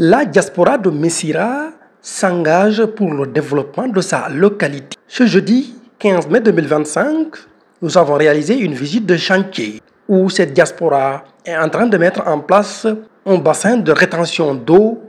La diaspora de Missirah s'engage pour le développement de sa localité. Ce jeudi 15 mai 2025, nous avons réalisé une visite de chantier où cette diaspora est en train de mettre en place un bassin de rétention d'eau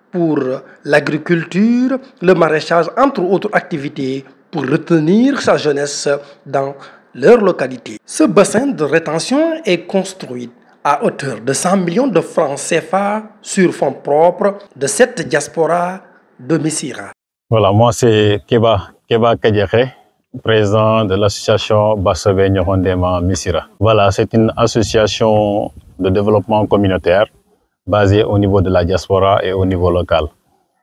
pour l'agriculture, le maraîchage, entre autres activités, pour retenir sa jeunesse dans leur localité. Ce bassin de rétention est construit à hauteur de 100 millions de francs CFA sur fonds propres de cette diaspora de Missirah. Voilà, moi c'est Keba Kadiaké, président de l'association Bassobé Nyorondema Missirah. Voilà, c'est une association de développement communautaire basée au niveau de la diaspora et au niveau local.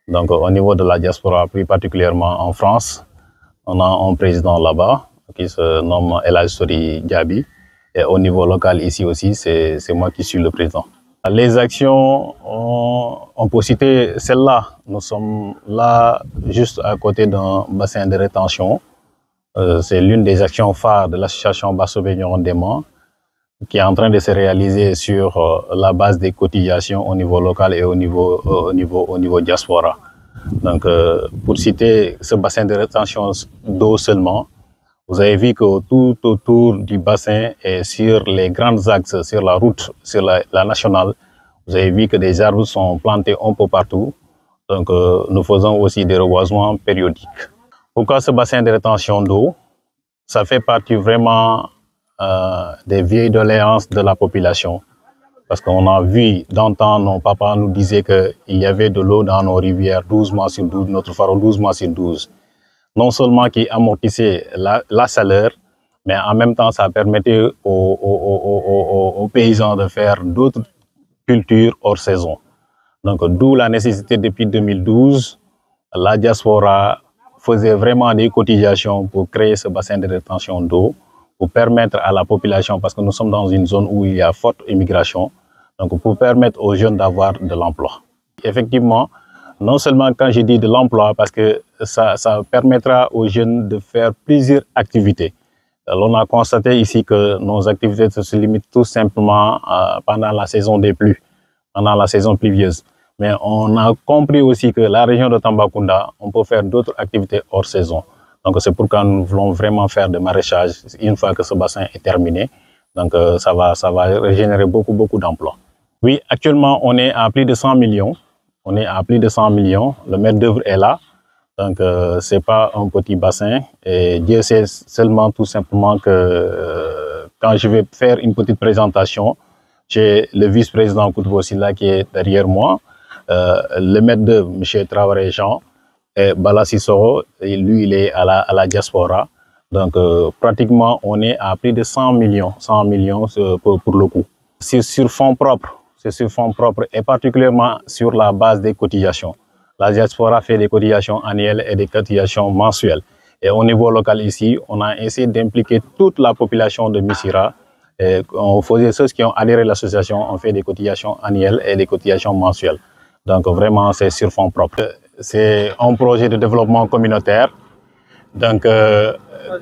Donc au niveau de la diaspora, plus particulièrement en France, on a un président là-bas qui se nomme El Hadji Diaby. Et au niveau local ici aussi, c'est moi qui suis le président. Les actions, on peut citer celle-là. Nous sommes là juste à côté d'un bassin de rétention. C'est l'une des actions phares de l'association Bassobé Nyorondema qui est en train de se réaliser sur la base des cotisations au niveau local et au niveau diaspora. Donc, pour citer ce bassin de rétention d'eau seulement, vous avez vu que tout autour du bassin et sur les grands axes, sur la route, sur la nationale, vous avez vu que des arbres sont plantés un peu partout. Donc, nous faisons aussi des reboisements périodiques. Pourquoi ce bassin de rétention d'eau? Ça fait partie vraiment des vieilles doléances de la population. Parce qu'on a vu d'antan, nos papas nous disaient qu'il y avait de l'eau dans nos rivières 12 mois sur 12, notre phare 12 mois sur 12. Non seulement qui amortissait la chaleur, mais en même temps, ça permettait aux paysans de faire d'autres cultures hors saison. Donc, d'où la nécessité depuis 2012, la diaspora faisait vraiment des cotisations pour créer ce bassin de rétention d'eau, pour permettre à la population, parce que nous sommes dans une zone où il y a forte immigration, donc pour permettre aux jeunes d'avoir de l'emploi. Effectivement, non seulement quand je dis de l'emploi, parce que ça permettra aux jeunes de faire plusieurs activités. Alors, on a constaté ici que nos activités se limitent tout simplement pendant la saison des pluies, pendant la saison pluvieuse. Mais on a compris aussi que la région de Tambacounda, on peut faire d'autres activités hors saison. Donc c'est pourquoi nous voulons vraiment faire de maraîchage une fois que ce bassin est terminé. Donc ça va régénérer beaucoup d'emplois. Oui, actuellement on est à plus de 100 millions. On est à plus de 100 millions. Le maître d'œuvre est là. Donc c'est pas un petit bassin. Et Dieu sait seulement tout simplement que quand je vais faire une petite présentation, j'ai le vice-président Koutbo Silla qui est derrière moi, le maître d'œuvre, M. Traoré Jean, et Bala Sissoko, lui il est à la diaspora. Donc pratiquement on est à plus de 100 millions pour le coup. C'est sur fonds propres. C'est sur fonds propres et particulièrement sur la base des cotisations. La diaspora fait des cotisations annuelles et des cotisations mensuelles. Et au niveau local ici, on a essayé d'impliquer toute la population de Missirah. On faisait ceux qui ont adhéré à l'association, on fait des cotisations annuelles et des cotisations mensuelles. Donc vraiment, c'est sur fonds propres. C'est un projet de développement communautaire. Donc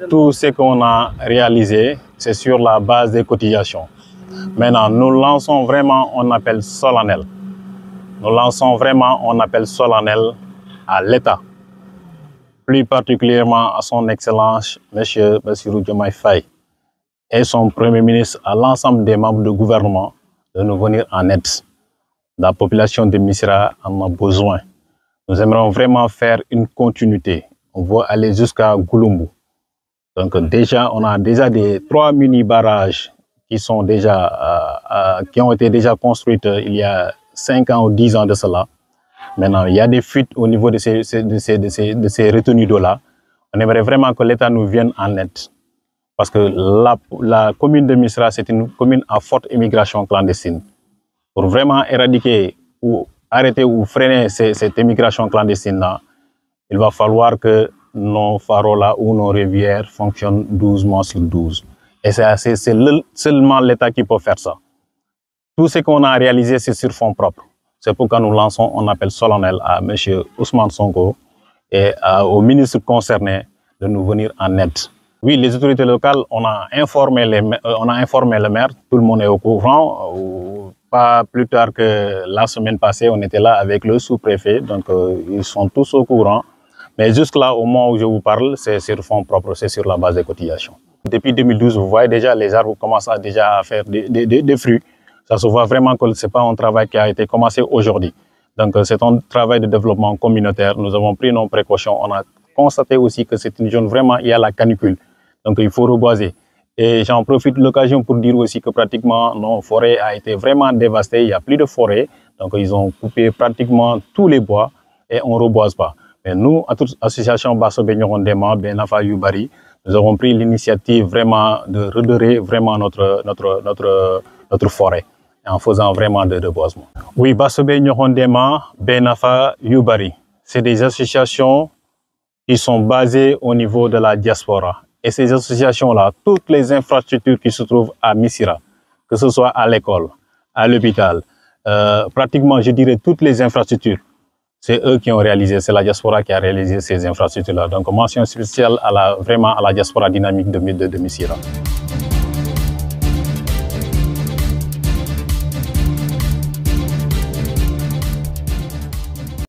tout ce qu'on a réalisé, c'est sur la base des cotisations. Maintenant, nous lançons vraiment un appel solennel. Nous lançons vraiment un appel solennel à l'État, plus particulièrement à son Excellence, M. Bassirou Diomaye Faye, et son Premier ministre, à l'ensemble des membres du gouvernement, de nous venir en aide. La population de Missirah en a besoin. Nous aimerions vraiment faire une continuité. On va aller jusqu'à Gouloumbou. Donc déjà, on a déjà des 3 mini-barrages qui ont été déjà construites il y a 5 ans ou 10 ans de cela. Maintenant, il y a des fuites au niveau de ces retenues d'eau-là. On aimerait vraiment que l'État nous vienne en aide. Parce que la commune de Missirah, c'est une commune à forte immigration clandestine. Pour vraiment éradiquer ou arrêter ou freiner cette immigration clandestine-là, il va falloir que nos phares-là ou nos rivières fonctionnent 12 mois sur 12. Et c'est seulement l'État qui peut faire ça. Tout ce qu'on a réalisé, c'est sur fonds propres. C'est pourquoi nous lançons un appel solennel à M. Ousmane Sonko et aux ministres concernés de nous venir en aide. Oui, les autorités locales, on a informé le maire, tout le monde est au courant. pas plus tard que la semaine passée, on était là avec le sous-préfet, donc ils sont tous au courant. Mais jusque-là, au moment où je vous parle, c'est sur fonds propres, c'est sur la base des cotisations. Depuis 2012, vous voyez déjà, les arbres commencent déjà à faire des fruits. Ça se voit vraiment que ce n'est pas un travail qui a été commencé aujourd'hui. Donc c'est un travail de développement communautaire. Nous avons pris nos précautions. On a constaté aussi que c'est une zone vraiment, il y a la canicule. Donc il faut reboiser. Et j'en profite de l'occasion pour dire aussi que pratiquement nos forêts ont été vraiment dévastées. Il n'y a plus de forêt. Donc ils ont coupé pratiquement tous les bois et on ne reboise pas. Mais nous, à toute association Bassobé Nyorondema, Benafa Youbari, nous avons pris l'initiative vraiment de redorer vraiment notre forêt en faisant vraiment de reboisement. Oui, Bassobé Nyorondema, Benafa Youbari, c'est des associations qui sont basées au niveau de la diaspora. Et ces associations-là, toutes les infrastructures qui se trouvent à Missira, que ce soit à l'école, à l'hôpital, pratiquement, je dirais, toutes les infrastructures, c'est eux qui ont réalisé, c'est la diaspora qui a réalisé ces infrastructures-là. Donc, mention spéciale vraiment à la diaspora dynamique de Missira.